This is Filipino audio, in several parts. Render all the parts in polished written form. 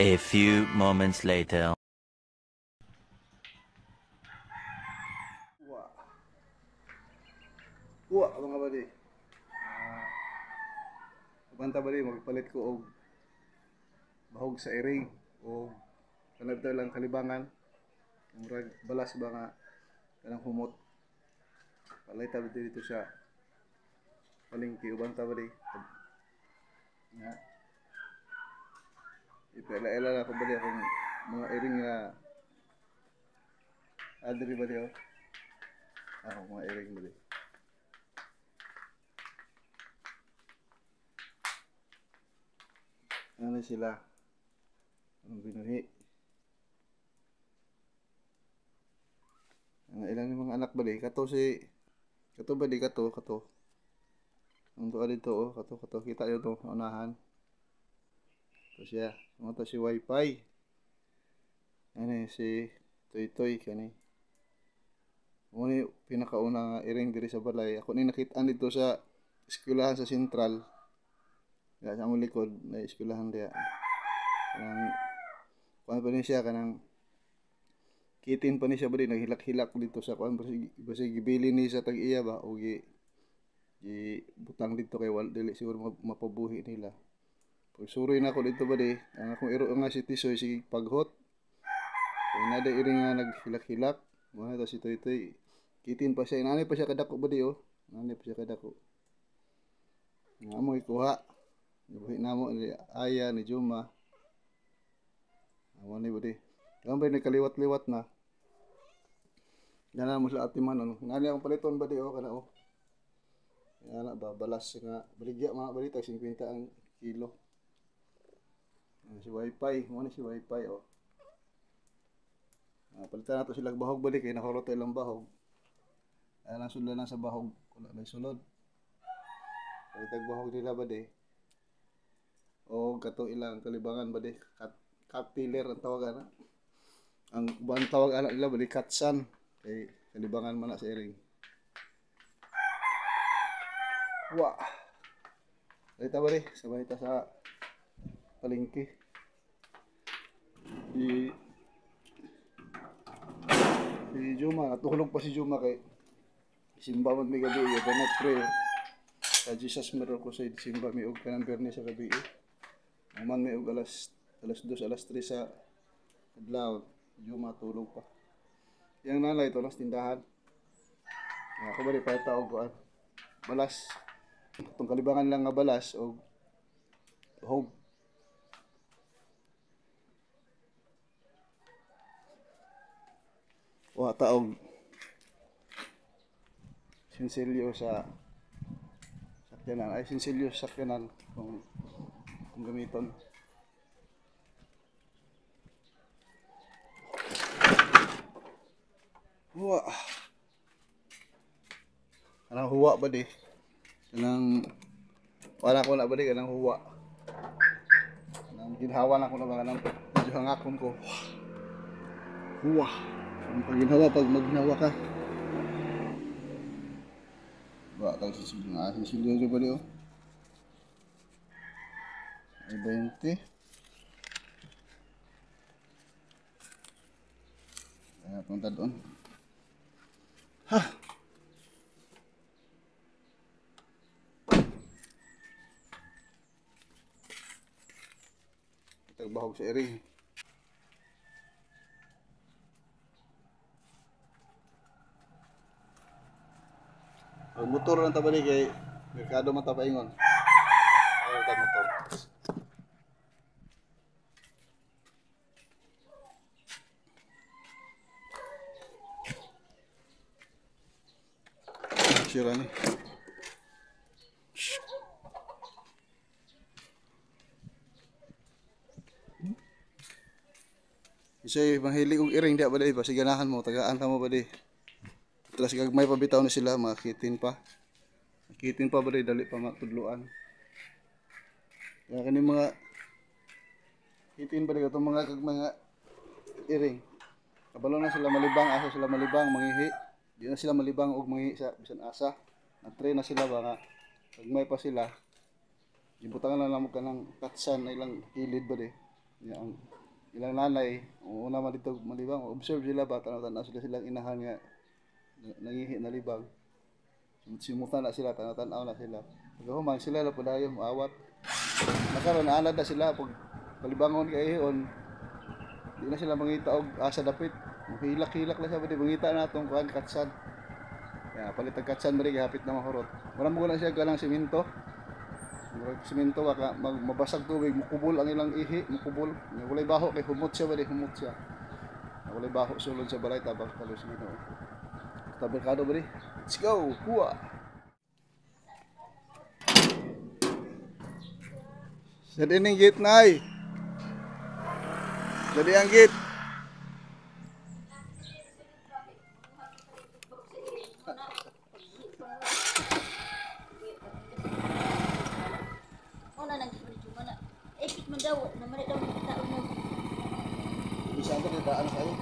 A few moments later. Uwa mga bali. Banta bali magpalit ko og bahog sa iring o kanabta lang kalibangan. Murag balas ba nga kanang humot. Palay tabi dito sa palengke ubanta bali. Nga. Ipela-ela na ko bali akong mga iring nga adri bali oh. Ako mga iring bali. Ano sila? Ang binuhi. Ang ilang yung mga anak bali. Kato bali, kato. Ang doon dito, oh. Kato. Kita nyo ito, unahan. Ito siya. Ito si Wi-Fi. Ano si Toy. Kani. Muna yung pinakauna nga iring diri sa balay. Ako na nakitaan dito sa eskwelahan sa Sentral. Kaya sa among likod na eskwelahan diya. Kuan pa ni siya kanang kitin pa ni siya bali naghilak-hilak dito sa kuan basi gibili ni sa tag-iya ba o gi butang dito kay wal dili siguro mapabuhi nila. Pag suroy na ako dito bali ang akong iro nga si Tisoy si paghot. Kay nada iring nga naghilak-hilak. Mo to si Toy. Kitin pa siya inani pa siya kadako bali oh. Nani pa siya kadako. Nga mo ikuha. Buhi na mo ni Aya ni Juma. Amo ni budi. Gambay ni kaliwat-liwat na. Dana mo sa atiman ano. Ngani ang paliton ba di oh kana oh. Ana ba balas nga baligya mga balita 50 ang kilo. Si Wi-Fi, mo ni si Wi-Fi oh. Palitan nato sila bahog balik kay nahurot ilang bahog. Ay lang sulod na sa bahog, wala na sulod. Palitag bahog nila ba di? O kato ilang kalibangan ba di? Cat tiller ang tawagan na. Ang bang tawag anak nila bali katsan kay kalibangan man na sa iring. Wah. Dito bali sabay ta sa palengke. Si Juma, natulog pa si Juma kay simba man mi gabi yo ganat pre. Sa Jesus meron ko sa simba mi og kanang Bernes sa gabi. Naman mi og alas 2, alas 3 sa adlaw. Juma tulog pa. Yang nanay ito nas tindahan. Ako bali pa taog ko balas. Itong kalibangan lang nga balas og hog. Wa taog sinsilyo sa sakyanan. Ay sinsilyo sa sakyanan kung gamiton. Huwa. Kanang huwa ba di? Kanang wala ko na ba di kanang huwa. Kanang ginhawa na ko na kanang medyo hangakon ko. Huwa. Ang pagginhawa pag magnawa ka. Ba tag sisilyo nga sisilyo ba di oh. Ay 20. Punta doon. Ha! Tagbahog sa iring. Ang motor lang tabali kay merkado man tapaingon. Ay ta motor. Sira ni. Isay mahilig og iring dia ba di ba siganahan mo tagaan ka mo ba di. Tapos gagmay pa bitaw na sila makitin pa. Makitin pa ba di dali pa matudluan. Kaya kani mga kitin ba di itong mga iring. Kabalo na sila malibang, asa sila malibang mangihi. Di na sila malibang og mangihi sa bisan asa. Na-train na sila ba nga pag may pa sila gibutangan na lang mo kanang katsan na ilang kilid ba di Yang ilang nanay, una man dito malibang, observe sila ba, tanaw-tanaw silang inahan nga nangihi na libang. Simutan na sila, tanaw-tanaw na sila. Pagkahuman sila na padayon, maawat. Nakaroon, naanad na sila, pag palibangon kay ihon, di na sila mangita og asa dapit. Hilak-hilak na siya, pwede mangita na itong kuhan, katsan. Ya, palit ang katsan ba rin, hapit na mahurot. Wala mo lang siya galang siminto. Siminto baka mabasag tubig, mukubol ang ilang ihi, mukubol. Walay baho kay humot siya ba di humot siya. Walay baho sulod sa balay tabang kalos gino. Taberkado ba di? Let's go. Kuha. Sa dining gate nay. Jadi ang gate. Bisa ba daan kayo?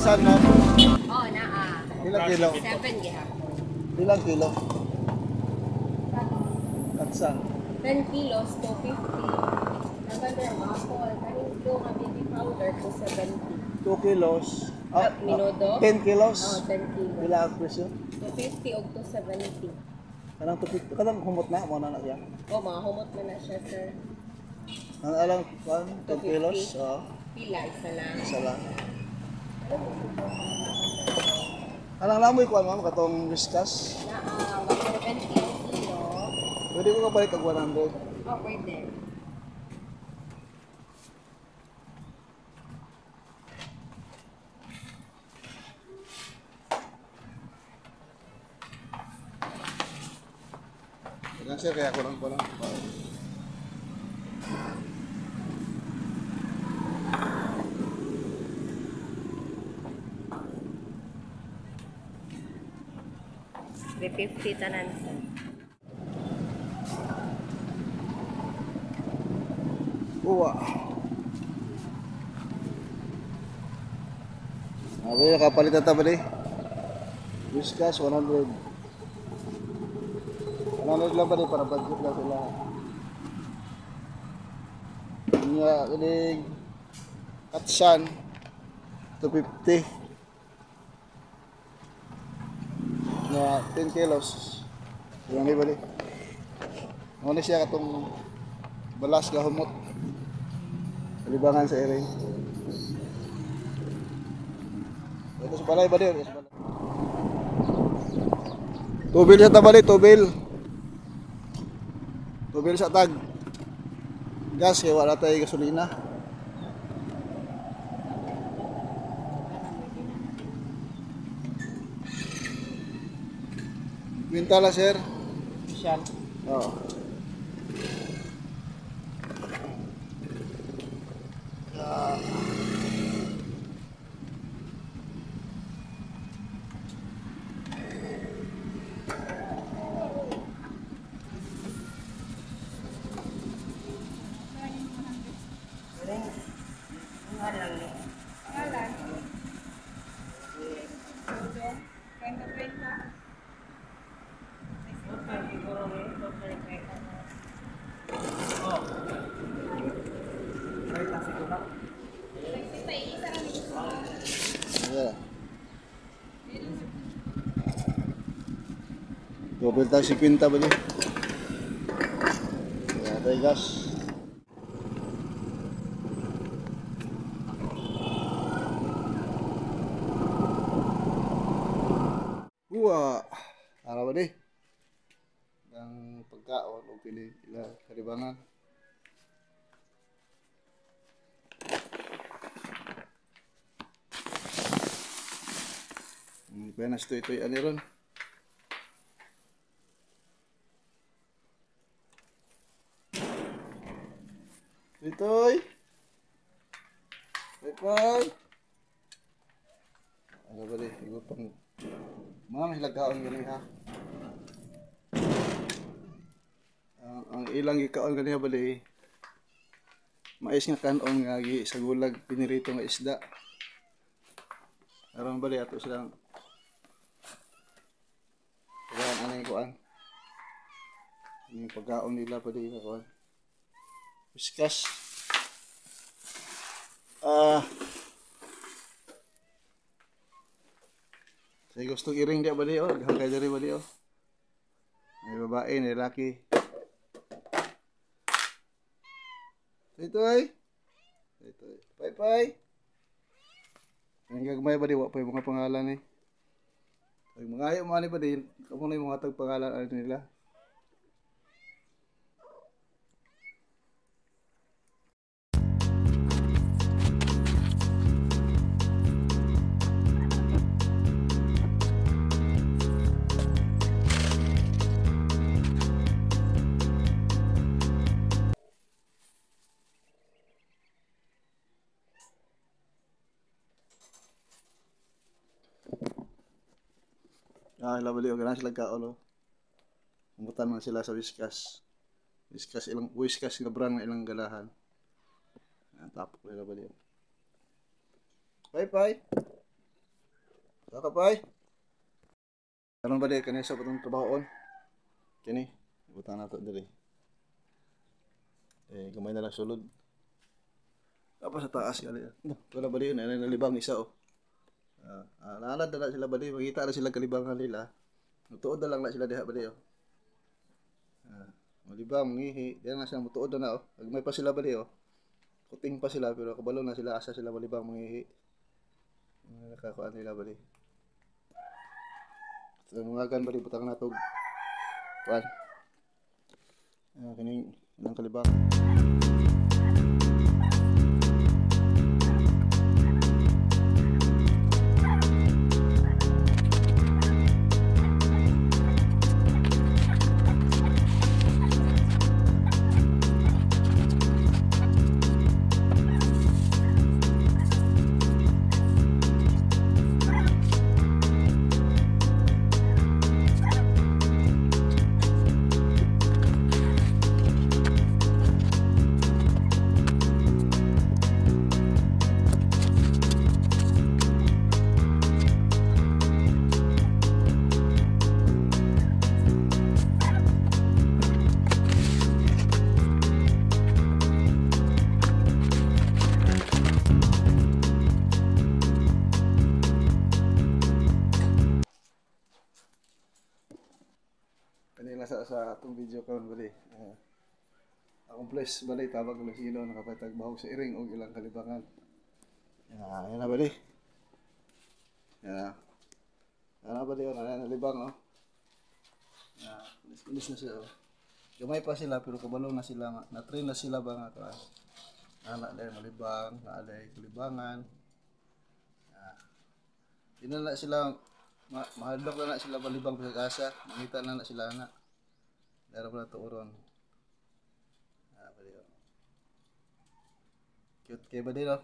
Saan na? Oh, naa. Ilang kilo? 7 giha. Ilang kilo? At saan? 10 kilos to 50. Naganda ang apple. Kanin ko nga baby powder to 70. 2 kilos. Minuto? 10 kilos? Oh, 10 kilos. Pila ang presyo? To 50 o to 70. Kanang tupit, kanang humot na, mo na siya. Oh, mga humot na na siya, sir. Ang alang, 10 kilos? Oo. Pila, isa lang. Isa lang. Anong lamoy ko ma'am katong whiskas? Naa, 170 ang kilo. Pwede ko kapalit og 100. Oh, pwede. Yan sir, kaya ko lang. 350 tanan, sir. Uwa. Abi kapalit ta ba di? Whiskas 100. 100 lang ba di para budget lang sila. Nga kinig Katsan 250. Na 10 kilos. Yung iba di. Ano siya katong balas gahumot. Libangan sa ering. Ito sa balay ba din? Tubil sa tabali, tubil. Tubil sa tag. Gas, kaya wala tayo gasolina. Bintala, sir. Official. Oo. Yeah. Double tayo 50 ba di? Kaya tayo gas. Uwa! Ara ba di? Ang pagkaon o pili ila kalibangan. Penas to ito'y aniron. Ito'y. Ito'y. Ano ba di? Igupang. Mga hilagkaon gani ha. Ang ilang ikaon gani ha ba di? Mais nga kanon nga sa gulag pinirito nga isda. Aron ba di ato silang kailangan ano yung kuan. Ano yung pagkaon nila pa di kuan. Whiskas. Sa gusto iring dia ba di oh, hangkay diri ba di oh. May babae, may lalaki. Ito ay. Pay. Ang gagmay ba di wa pa yung mga pangalan eh. Ay mga ayo man pa din, kamo na yung mga tag pangalan ano nila. Labali o ganas sila kaon oh. Umutan man sila sa Whiskas. Whiskas nga brand nga ilang galahan. Tapok nila labali. Pay. Saka pay. Karon ba di kanina sa patong trabahoon? Kini, ibutan nato diri. Gamay na lang sulod. Apa sa taas gali. Wala ba di yun, nalibang isa oh. Naalad na sila ba di, makita na sila kalibangan nila. Mutuod na lang na sila diha ba di oh. Malibang, mangihi, diyan na sila mutuod na oh. Agmay pa sila ba di oh. Kuting pa sila pero kabalo na sila asa sila malibang mangihi. Nakakuan nila ba di. So mga gan ba di butang natog. Kuan. Kining ilang kalibang. Sa atong video karon bali. Accomplish bali tabag ng silo nakapatag bahog sa iring og ilang kalibangan. Yan na bali. Yan. Ano ba diyon? Ano libang oh. Kulis na siya oh. Gamay pa sila pero kabalo na sila nga. Na-train na sila ba nga ka. Anak dahil malibang, naalay kulibangan. Di na sila mahadlok na sila malibang sa asa. Mangita na sila na. Dara pa na tuuron. Ba diyon. Cute kay ba din oh.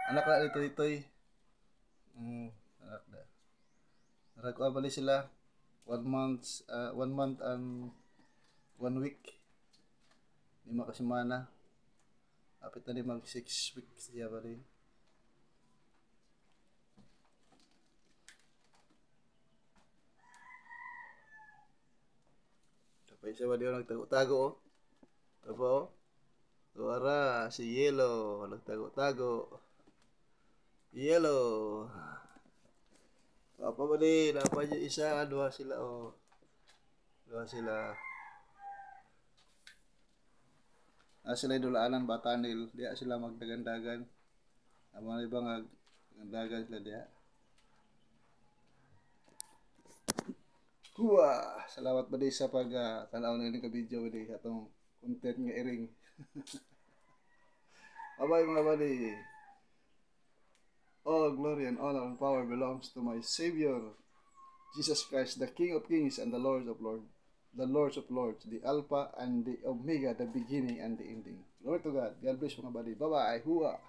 Anak na itoy. Anak na. Narakuha bali sila 1 month and 1 week. 5 ka semana. Apit na di mag 6 weeks siya bali. Tapos siya ba di nagtago-tago oh. Tapos oh. Suara si Yellow nagtago-tago. Yellow. Apa ba di? Dapat yung isa, dua sila oh. Dua sila. Sila idulaanan bata nil, diya sila magdagan-dagan. Amo ibang magdagan sila diya. Huwa, salamat ba di sa pag tanaw na ka video ba di atong content nga iring. Bye mga buddy. All glory and honor and power belongs to my Savior, Jesus Christ, the King of Kings and the Lord of Lords, the Lords of Lords, the Alpha and the Omega, the beginning and the ending. Glory to God. God bless mga buddy. Bye-bye. Hua.